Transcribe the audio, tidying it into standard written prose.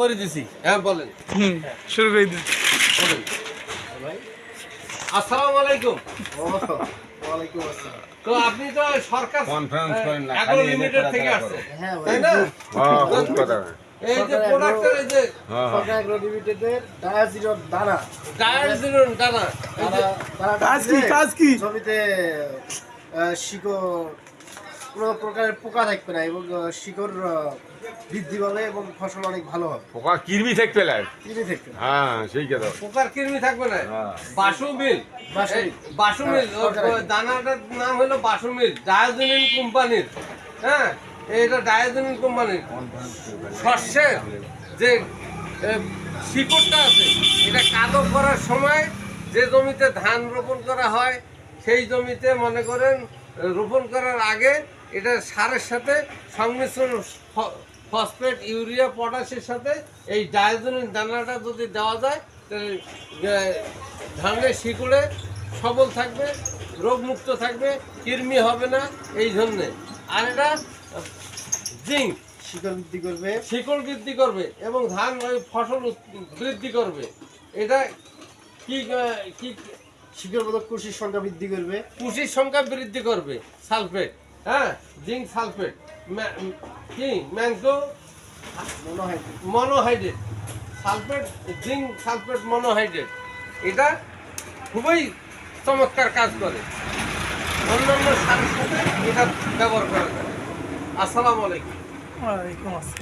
করে দিছি। হ্যাঁ বলেন। শুরু করে দিন। বলেন ভাই। আসসালামু আলাইকুম। ওয়ালাইকুম আসসালাম। তো আপনি তো সরকার কনফারেন্স করেন না, অ্যাগ্রো খালি লিমিটেড এদের থেকে কথা আসছে, হ্যাঁ ভাই, তাই না? হ্যাঁ, খুব কথা। এই যে প্রোডাক্টের এই যে সরকার এগ্রো লিমিটেডের ডায়াজিরন দানা ডায়াজিরন দানা, এই যে কাজ কি? জমিতে শিকড় কোনো প্রকারের পোকা থাকবে না এবং শিকড় বৃদ্ধি পাবে এবং ফসল অনেক ভালো হবে। পোকা কিরমি থেকে পেলায়। কিনে থাকবে না। হ্যাঁ, সেই কথা। পোকার কৃমি থাকবে না। হ্যাঁ। বাসুমিল, বাসুমিল। বাসুমিল, হ্যাঁ, দানাটার নাম হলো বাসুমিল, ডায়াজিনিন কোম্পানির। হ্যাঁ, এটা ডায়াজিনিন কোম্পানির। শস্যের যে শিকড়টা আছে, এটা কাদো করার সময় যে জমিতে ধান রোপণ করা হয় সেই জমিতে মনে করেন রোপণ করার আগে এটা সারের সাথে সংমিশ্রণ, ফসফেট, ইউরিয়া, পটাশের সাথে এই ডায়াজনিন দানাটা যদি দেওয়া যায় তাহলে ধানের শিকড়ে সবল থাকবে, রোগমুক্ত থাকবে, কৃমি হবে না, এই জন্যে। আর এটা জিঙ্ক, শিকড় বৃদ্ধি করবে, শিকড় বৃদ্ধি করবে এবং ধান ওই ফসল বৃদ্ধি করবে। এটা কি কি শিকড় বোধক কোষের সংখ্যা বৃদ্ধি করবে, কুশির সংখ্যা বৃদ্ধি করবে। সালফেট, হ্যাঁ, জিঙ্ক সালফেট, কি mango monohydrate, sulphate, zinc sulphate monohydrate, এটা খুবই চমৎকার কাজ করে। অন্যান্য সারের সাথে এটা ব্যবহার করা যায়। আসসালামু আলাইকুম। ওয়ালাইকুম আসসালাম।